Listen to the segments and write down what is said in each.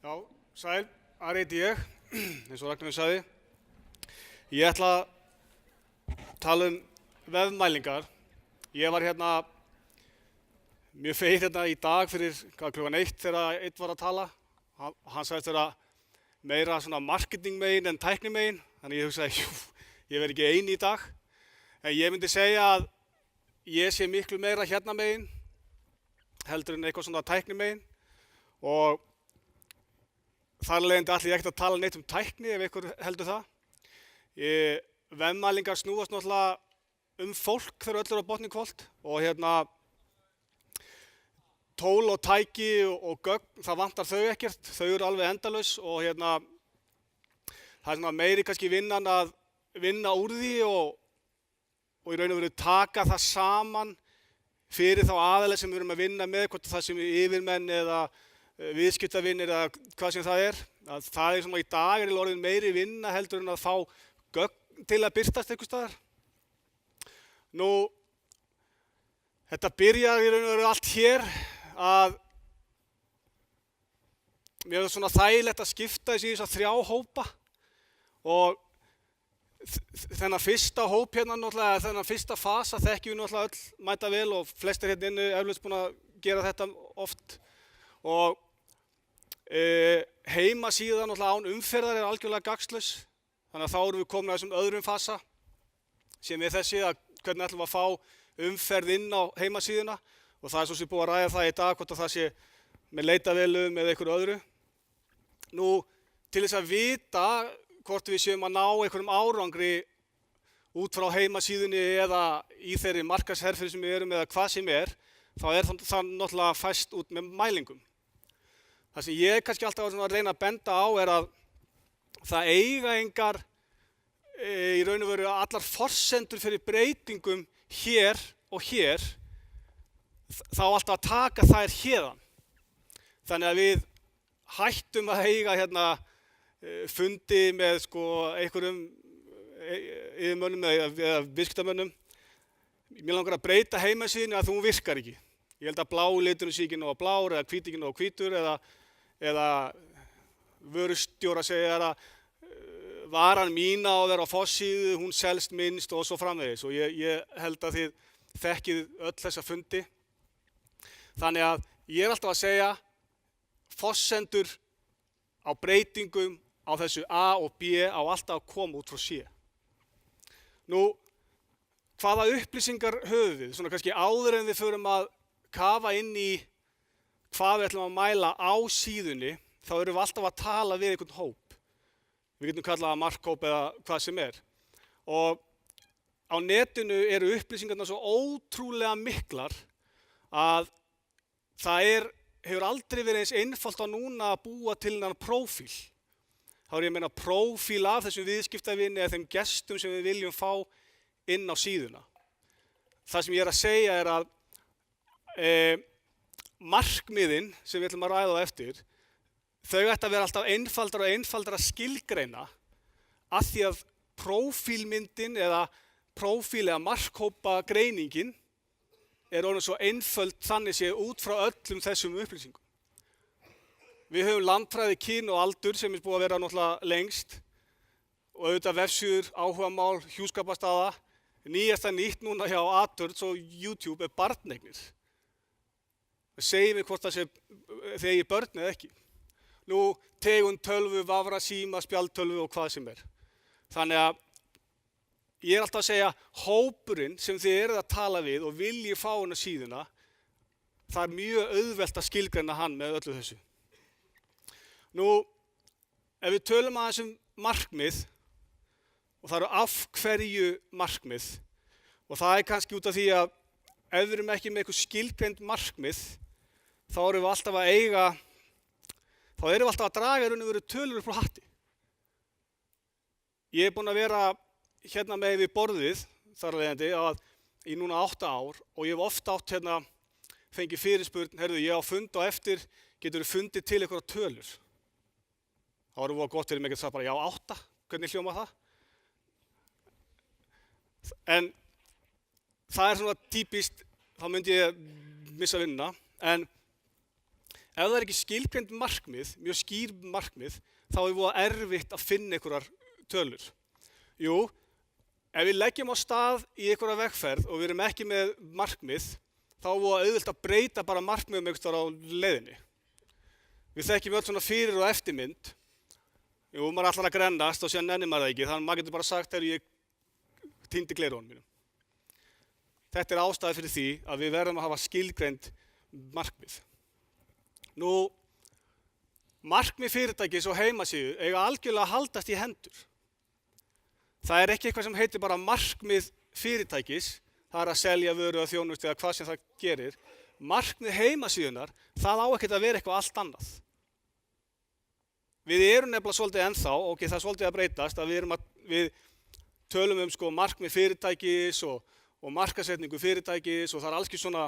Já, sæl, Ari heiti ég, eins og Ragnar sagði. Ég ætla að tala vefmælingar. Ég var mjög feginn í dag fyrir klukkan 1 þegar einn var að tala. Hann sagðist vera meira svona marketingmegin en tæknimegin, þannig ég hugsaði, ég verð ekki einn í dag. En ég myndi segja að ég sé miklu meira megin heldur en eitthvað svona tæknimegin og þar af leiðandi ætla ég ekkert að tala neitt tækni ef einhver heldur það. Vefmælingar snúast náttúrulega fólk þegar öll eru á botni hvolft og tól og tæki og gögn, það vantar þau ekkert, þau eru alveg endalaus og það er svona meiri kannski vinnan að vinna úr því og í raun og veru taka það saman fyrir þá aðila sem við erum að vinna með, hvort það sem yfirmenn eða viðskiptavinir eða hvað sem það er. Það svona í dag orðin meiri vinna heldur en að fá gögn til að birtast einhvers staðar. Nú, þetta byrjar í raun og veru allt hér að mér svona þægilegt að skipta þessi í þessa 3 hópa og þennan fyrsta hóp náttúrulega, þennan fyrsta fasa þekkjum við náttúrulega öll mæta vel og flestir inni eflaust búin að gera þetta oft og heimasíða náttúrulega án umferðar er algjörlega gagnslaus, þannig að þá erum við komin að þessum öðrum fasa sem er þessi að hvernig ætlum við að fá umferð inn á heimasíðuna og það er svo sem búið að ræða það í dag hvort það sé með leitavélum eða einhverju öðru. Nú, til þess að vita hvort við séum að ná einhverjum árangri út frá heimasíðunni eða í þeirri markaðsherferð sem við erum eða hvað sem þá er það náttúrulega fæst út með mælingum. Það sem ég kannski alltaf að reyna að benda á er að það eiga engar í raun og veru allar forsendur fyrir breytingum hér og hér, þá alltaf að taka þær héðan. Þannig að við hættum að eiga fundi með einhverjum yfirmönnum eða viðskiptamönnum. Mér langar að breyta heimasíðunni að þú virkar ekki. Ég held að blái liturinn sé ekki nógu blár eða hvíti ekki nógu hvítur eða vörustjóra segja að varan mín á að vera á forsíðu, hún selst minnst og svo framvegis og ég held að þið þekkið öll þessa fundi. Þannig að ég er alltaf að segja forsendur á breytingum á þessu A og B á alltaf að koma út frá C. Nú, hvaða upplýsingar höfum við? Svona kannski áður en við förum að kafa inn í hvað við ætlum að mæla á síðunni, þá erum við alltaf að tala við einhvern hóp. Við getum kallað það markhóp eða hvað sem er. Og á netinu eru upplýsingarna svo ótrúlega miklar að það hefur aldrei verið eins einfalt á núna að búa til þennan prófíl. Þá ég að meina prófíl af þessum viðskiptavini eða þeim gestum sem við viljum fá inn á síðuna. Það sem ég að segja er að markmiðin sem við ætlum að ræða á eftir, þau ætti að vera alltaf einfaldara og einfaldara að skilgreina af því að prófílmyndin eða prófíl eða markhópa greiningin er orðin svo einföld þannig séð út frá öllum þessum upplýsingum. Við höfum landfræði, kyn og aldur sem búið að vera náttúrulega lengst og auðvitað vefsíður, áhugamál, hjúskaparstaða. Nýjasta nýtt núna hjá AdWords og YouTube barneignir. Það segir mér hvort það sé þegar ég börn eða ekki. Nú, tegund tölvu, vafra, síma, spjaldtölvu og hvað sem er. Þannig að ég er alltaf að segja hópurinn sem þið eruð að tala við og viljið fá hann á síðuna, það er mjög auðvelt að skilgreina hann með öllu þessu. Nú, ef við tölum aðeins markmið, og það eru af hverju markmið, og það er kannski út af því að ef við erum ekki með eitthvað skilgreind markmið, þá erum við alltaf að draga raun og veru tölur upp frá hatti. Ég er búinn að vera með við borðið þar af leiðandi í núna 8 ár og ég hef oft átt fengið fyrirspurn, heyrðu, ég á fund á eftir, geturðu fundið til einhverjar tölur? Þá erum við gott fyrir mig að segja bara já, 8, hvernig hljómar það? En það er svona típist, þá myndi ég missa vinnuna, en ef það ekki skilgreind markmið, mjög skýr markmið, þá voða erfitt að finna einhverjar tölur. Jú, ef við leggjum á stað í einhverja vegferð og við erum ekki með markmið, þá voða auðvelt að breyta bara markmiðum einhverstaðar á leiðinni. Við þekkjum öll svona fyrir og eftirmynd. Jú, maður ætlar að grennast og síðan nennir maður það ekki, þannig að maður getur bara sagt þegar ég týndi gleraugunum mínum. Þetta ástæði fyrir því að við verðum að hafa skilgreind markmið. Nú, markmið fyrirtækis og heimasíðu eiga algjörlega að haldast í hendur. Það ekki eitthvað sem heitir bara markmið fyrirtækis, það að selja vöru eða þjónustu eða hvað sem það gerir. Markmið heimasíðunar, það á ekkert að vera eitthvað allt annað. Við erum nefnilega svolítið ennþá, ok, það svolítið að breytast, að við tölum markmið fyrirtækis og markaðssetningu fyrirtækis og það alls svona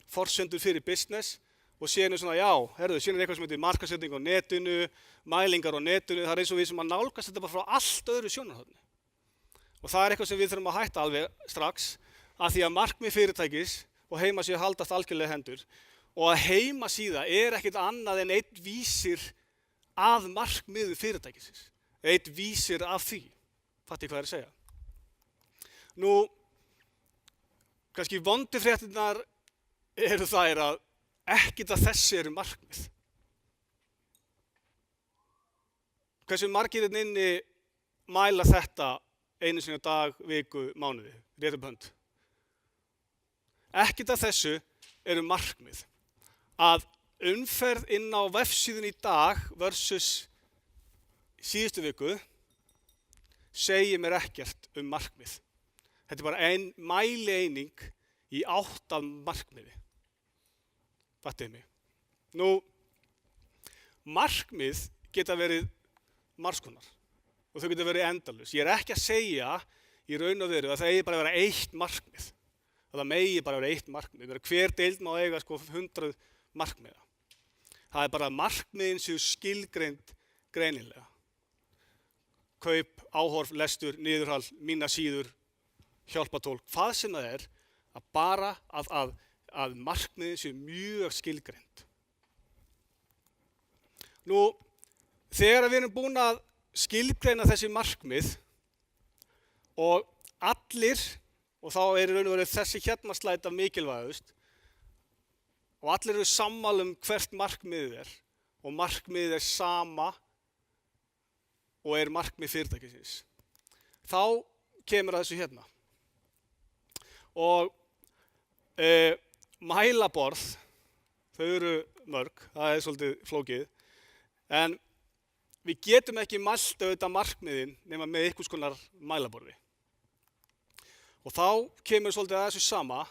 forsendur fyrir business og síðan svona, já, síðan eitthvað sem heitir markaðssetning á netinu, mælingar á netinu, það eins og við sem að nálgast þetta bara frá allt öðru sjónarhorni. Og það eitthvað sem við þurfum að hætta alveg strax, að því að markmið fyrirtækis og heimasíða haldast algjörlega hendur og að heimasíða ekkert annað en einn vísir að markmiðu fyrirtækisins. Einn vísir af því. Fatti hvað að segja. Nú, kannski vondu fréttirnar eru þær að ekkert af þessi eru markmið. Hversu margir inni mæla þetta einu sinni á dag, viku, mánuði, rétt upp hönd? Ekkert af þessu eru markmið. Að umferð inn á vefsíðun í dag versus síðustu viku segir mér ekkert markmið. Þetta bara ein mælieining í átt að markmiði. Fattiði mig. Nú, markmið geta verið margs konar og þau geta verið endalaus. Ég ekki að segja í raun og veru að það eigi bara að vera eitt markmið. Að það megi bara vera eitt markmið. Hver deild má eiga 100 markmiða. Það bara markmiðin séu skilgreind greinilega. Kaup, áhorf, lestur, niðurhald, mína síður, hjálpatól, hvað sem það að bara að markmiðin séu mjög skilgreind. Nú, þegar við erum búin að skilgreina þessi markmið og allir, og þá í raun og veru þessi hérna slæta mikilvægust, og allir eru sammála hvert markmiðið og markmiðið sama og markmið fyrirtækisins. Þá kemur að þessu hérna. Og mælaborð, þau eru mörg, það svolítið flókið, en við getum ekki mælt auðvitað markmiðin nema með einhvers konar mælaborði. Og þá kemur svolítið að þessu sama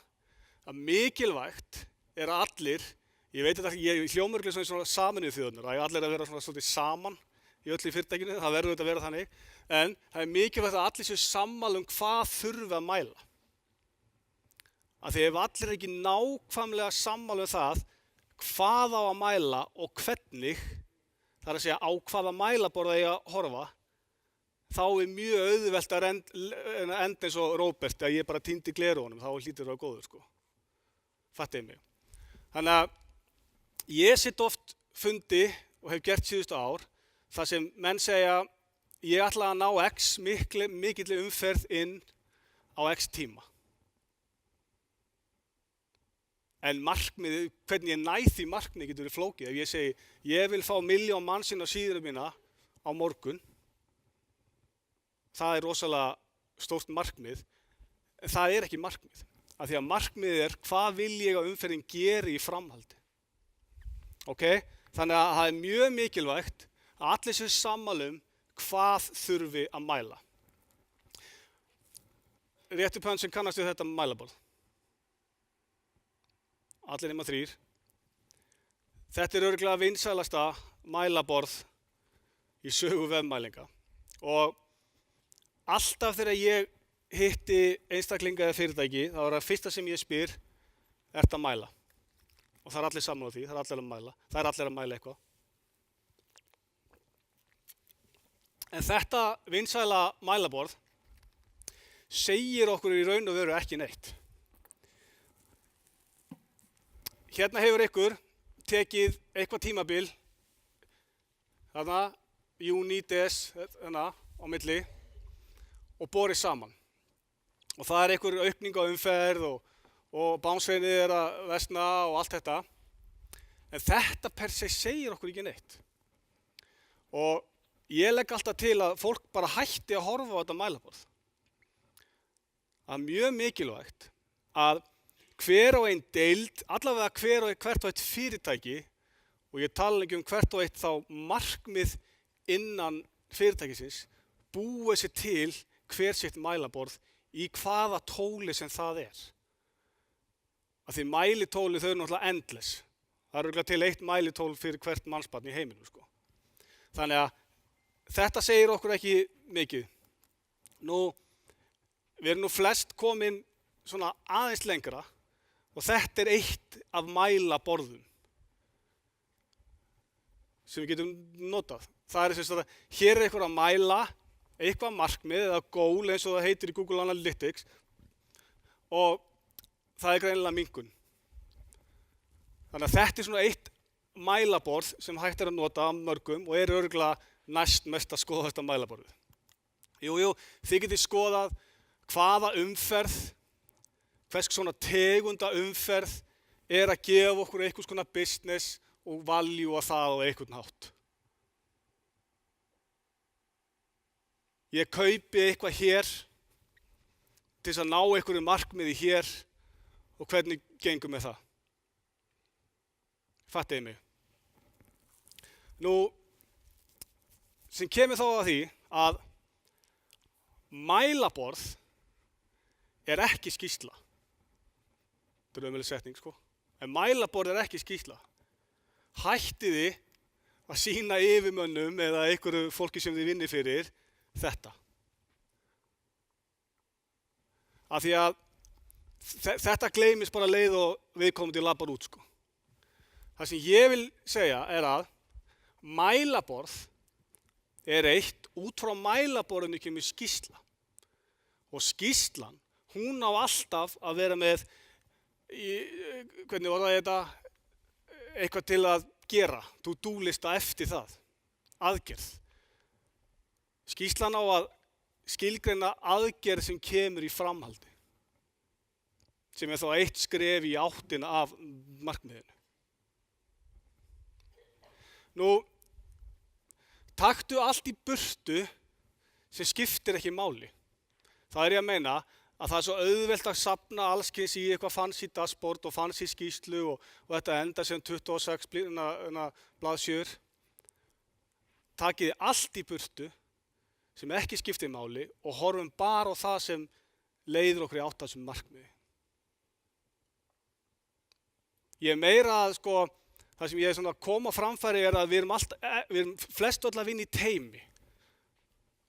að mikilvægt að allir, ég veit þetta ekki, ég hljómurglega svona Sameinuðu þjóðirnar, að allir að vera svona svolítið saman í öllu fyrirtækinu, það verður þetta að vera þannig, en það mikilvægt að allir séu sammála hvað þurfi að mæla. Af því ef allir ekki nákvæmlega sammála það, hvað á að mæla og hvernig, það að segja á hvaða mælaborð eigi að horfa, þá mjög auðvelt að enda eins og Róbert, að ég bara týndi gleraugunum, þá hlýtur það að góður, sko. Fattiði mig. Þannig að ég sitt oft fundi og hef gert síðustu ár, þar sem menn segja, ég ætla að ná X mikilli umferð inn á X tíma. En markmiðið, hvernig ég næ því markmiðið getur verið flókið. Ef ég segi, ég vil fá 1.000.000 manns inn á síðuna mína á morgun, það rosalega stórt markmið, en það ekki markmið. Af því að markmiðið hvað vil ég að umferðin geri í framhaldi. Ok? Þannig að það mjög mikilvægt að allir séu sammála hvað þurfi að mæla. Rétt upp hönd sem kannast við þetta mælaborð. Allir nema 3. Þetta örugglega vinsælasta mælaborð í sögu vefmælinga. Og alltaf þegar ég hitti einstaklinga eða fyrirtæki, þá það fyrsta sem ég spyr, ertu að mæla? Og það allir sammála því, það allir að mæla. Það allir að mæla eitthvað. En þetta vinsæla mælaborð segir okkur í raun og veru ekki neitt. Hérna hefur ykkur tekið eitthvað tímabil, þarna, júní, des, þarna, á milli, og borið saman. Og það einhver aukning á umferð og bánsveinið að versna og allt þetta. En þetta per se segir okkur ekki neitt. Og ég legg alltaf til að fólk bara hætti að horfa á þetta mælaborð. Það er mjög mikilvægt að hver og einn deild, allavega hvert og eitt fyrirtæki, og ég tala ekki hvert og eitt þá markmið innan fyrirtækisins, búið sér til hver sitt mælaborð í hvaða tóli sem það er. Af því mælitóli þau eru náttúrulega endless. Það er örugglega til eitt mælitól fyrir hvert mannsbarn í heiminum, sko. Þannig að þetta segir okkur ekki mikið. Við erum nú flest komin svona aðeins lengra og þetta er eitt af mælaborðum sem við getum notað. Það er sem sagt að hér er eitthvað að mæla eitthvað markmið eða goal eins og það heitir í Google Analytics og það er greinilega minnkun. Þannig að þetta er svona eitt mælaborð sem hægt er að nota af mörgum og er örugglega næst mest að skoða þetta mælaborðið. Jú, þið getið skoðað hvaða umferð, hvers svona tegunda umferð er að gefa okkur einhvers konar business og value að það á einhvern hátt. Ég kaupi eitthvað hér til þess að ná einhverju markmiði hér og hvernig gengur með það. Fattiði mig. Sem kemur þá að því að mælaborð er ekki skýrsla. Þetta er ömurleg setning, sko. En mælaborð er ekki skýrsla. Hættiði að sýna yfirmönnum eða einhverju fólki sem þið vinnið fyrir þetta. Af því að þetta gleymist bara leið og viðkomandi labbar út, sko. Það sem ég vil segja er að mælaborð er eitt, út frá mælaborðinu kemur skýrsla. Og skýrslan, hún á alltaf að vera með, hvernig orðaði þetta, eitthvað til að gera, to-do-lista eftir það, aðgerð. Skýrslan á að skilgreina aðgerð sem kemur í framhaldi, sem er þá eitt skref í áttina af markmiðinu. Taktu allt í burtu sem skiptir ekki máli. Það er ég að meina að það er svo auðvelt að safna alls kyns í eitthvað fancy dashboard og fancy skýrslu og þetta enda sem 26 blaðsjör. Takiði allt í burtu sem ekki skiptir máli og horfum bara á það sem leiðir okkur í átt að þessum markmiði. Ég er meira að það sem ég er að koma á framfæri er að við erum flest öll að vinna í teymi.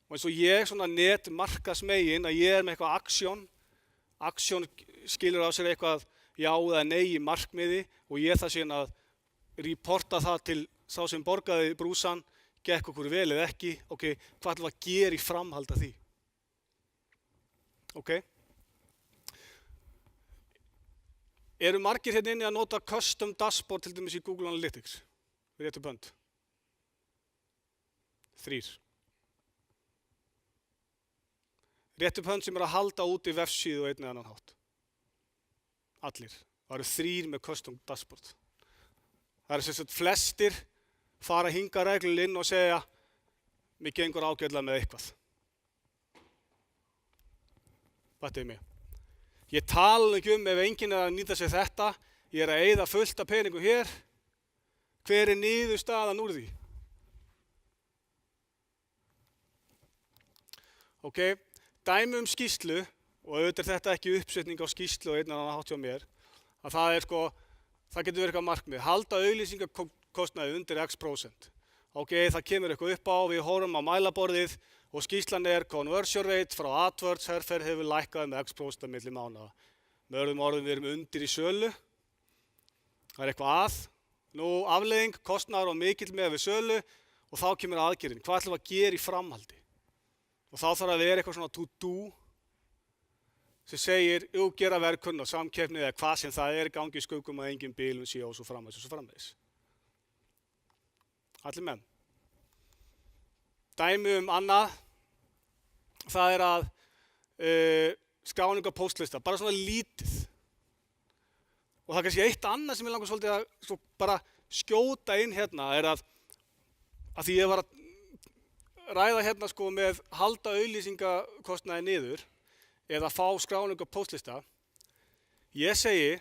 Og eins og ég netmarkaðsmegin að ég er með eitthvað aksjón skilur á sér eitthvað já eða nei í markmiði og ég það síðan að reporta það til sá sem borgaði brúsan, gekk okkur vel eða ekki, ok, hvað ætlum við að gera í framhald af því? Ok? Eru margir hérna inni að nota custom dashboard til dæmis í Google Analytics? Við réttu bönd. 3. Réttu bönd sem að halda út í vefsíðu og einn eða annan hátt. Allir. Það eru 3 með custom dashboard. Það eru sem sagt flestir fara hinga reglulega inn og segja mér gengur ágætlega með eitthvað. Fattiði mig. Ég tala ekki ef enginn er að nýta sér þetta, ég er að eyða fullt af peningum hér, hver er niðurstaðan úr því? Ok, dæmi skýrslu, og auðvitað er þetta ekki uppsetning á skýrslu og einn annan hátt hjá mér, að það getur verið eitthvað markmið, halda auglýsingakostnaði undir x%. Ok, það kemur eitthvað upp á, við horfum á mælaborðið, og skýrslan er conversion rate frá AdWords herferð hefur lækkað með x% milli mánaða. Með öðrum orðum við erum undir í sölu. Það er eitthvað að. Afleiðing, kostnaður og mikill með við sölu og þá kemur aðgerðin. Hvað ætlum við að gera í framhaldi? Og þá þarf að vera eitthvað svona to-do sem segir, gera verðkunn og samkeppni eða hvað sem það er gangi í skuggum að engin bílum sé og svo framvegis og svo framvegis. allir menn. Dæmi annað, það að skráning á póstlista, bara svona lítið. Og það er kannski eitt annað sem ég langar svolítið að bara skjóta inn hérna að því ég var að ræða hérna með halda auglýsingakostnaði niður eða fá skráning á póstlista. Ég segi,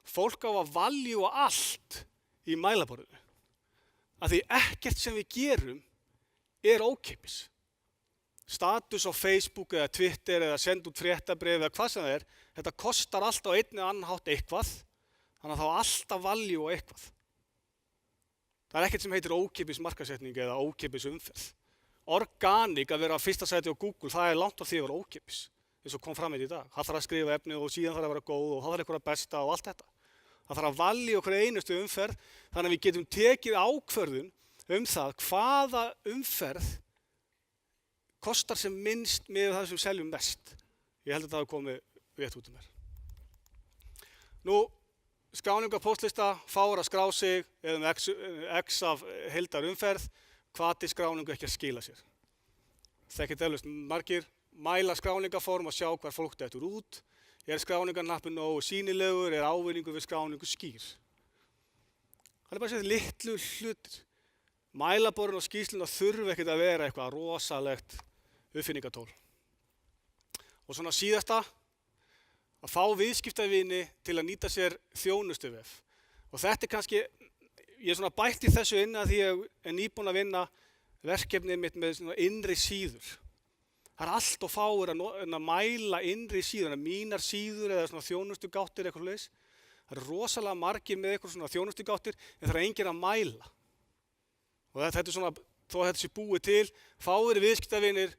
fólk á að valjúa allt í mælaborðinu. Af því ekkert sem við gerum ókeypis. Status á Facebook eða Twitter eða senda út fréttabréf eða hvað sem það þetta kostar allt á einn eða annan hátt eitthvað, þannig að þá alltaf valjúa eitthvað. Það er ekkert sem heitir ókeypis markaðssetning eða ókeypis umferð. Organic að vera á fyrsta sæti á Google, það langt á því að vera ókeypis, eins og kom fram í dag. Það þarf að skrifa efni og síðan þarf að vera góð og það þarf eitthvað besta og allt þetta. Það þarf að valja okkur einustu umferð, þannig að við getum tekið ákvörðun það hvaða umferð kostar sem minnst með það sem seljum mest. Ég held að það hafi komið rétt út mér. Nú, skráning á póstlista, fáir að skrá sig eða x af heildar umferð, hvati skráningu ekki að skila sér. Þekkið eflaust margir, mæla skráningaform og sjá hvar fólk dettur út. Skráningarnappur nógu sýnilegur, ávinningur við skráningu skýr. Það bara sér litlu hlutir. Mælaborðin og skýrsluna þurfi ekkert að vera eitthvað rosalegt uppfinningatól. Og svona síðasta, að fá viðskiptavini til að nýta sér þjónustuvef. Og þetta kannski, ég svona bætti þessu inn að því ég nýbúinn að vinna verkefnið mitt með innri síður. Það allt og fáir að mæla innri síður, mínar síður eða svona þjónustugáttir eitthvað leys. Það rosalega margir með eitthvað svona þjónustugáttir en það enginn að mæla. Og þetta svona, þó að þetta sé búið til, fáir viðskiptavinir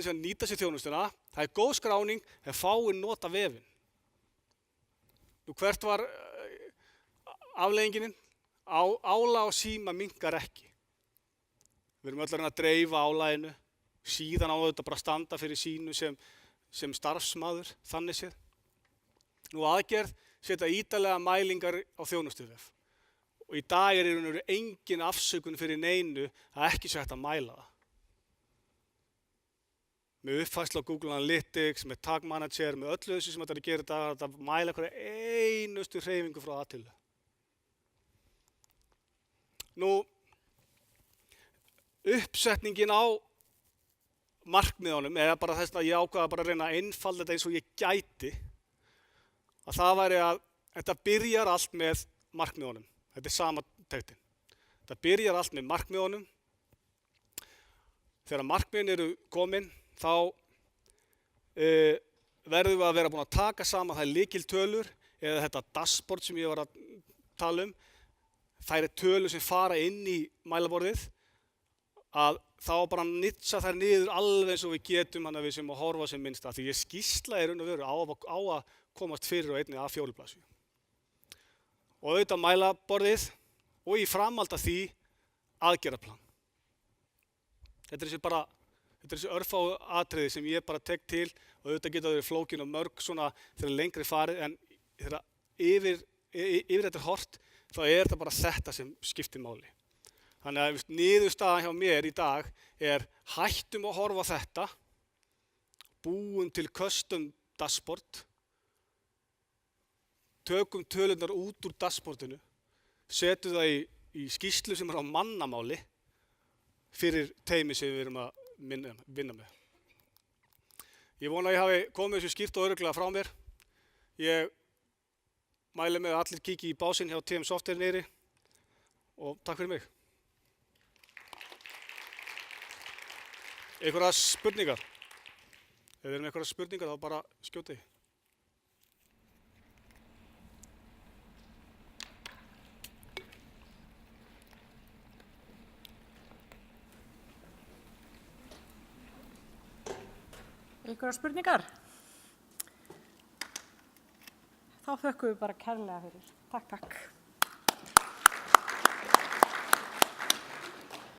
sem nýta sér þjónustuna, það góð skráning en fáir nota vefinn. Nú hvert var afleiðingin? Álag á síma minnkar ekki. Við erum öll að reyna að dreifa álaginu, síðan á þetta bara standa fyrir sínu sem starfsmaður, þannig séð. Nú aðgerð setja ítarlega mælingar á þjónustuvef. Og í dag í raun engin afsökun fyrir neinu að ekki sé hægt að mæla það. Með uppfærslu á Google Analytics, með Tag Manager, með öllu þessu sem þetta er að gera þetta, að mæla hverja einustu hreyfingu frá að til. Nú, uppsetningin á markmiðunum, eða bara þess að ég ákvaða bara að reyna að einfalda þetta eins og ég gæti, að það væri að þetta byrjar allt með markmiðunum. Þetta er sama tektin. Þetta byrjar allt með markmiðunum. Þegar markmiðin eru komin, þá verðum við að vera búin að taka saman þær lykiltölur eða þetta dashboard sem ég var að tala þær tölur sem fara inn í mælaborðið, að þá bara nitsa þær niður alveg eins og við getum hann að við sem að horfa sem minnst að því ég skýrsla raun og veru á að komast fyrir á einni A4 blaðsíðu. Og auðvitað mælaborðið og í framhald af því aðgerðaplan. Þetta er þessi örfáu atriði sem ég bara tek til og auðvitað geta verið flókin og mörg svona þegar lengri farið en þegar yfir þetta hort þá þetta bara þetta sem skiptir máli. Þannig að niðurstaðan hjá mér í dag hættum að horfa á þetta, búum til custom dashboard, tökum tölurnar út úr dashboardinu, setjum það í skýrslu sem á mannamáli fyrir teymi sem við erum að vinna með. Ég vona að ég hafi komið þessu skýrt og örugglega frá mér. Ég mæli með að allir kíki í básinn hjá TM Software niðri og takk fyrir mig. Einhverjar spurningar? Ef þið erum einhverjar spurningar þá bara skjótið. Einhverjar spurningar? Þá þökkum við bara kærlega fyrir. Takk.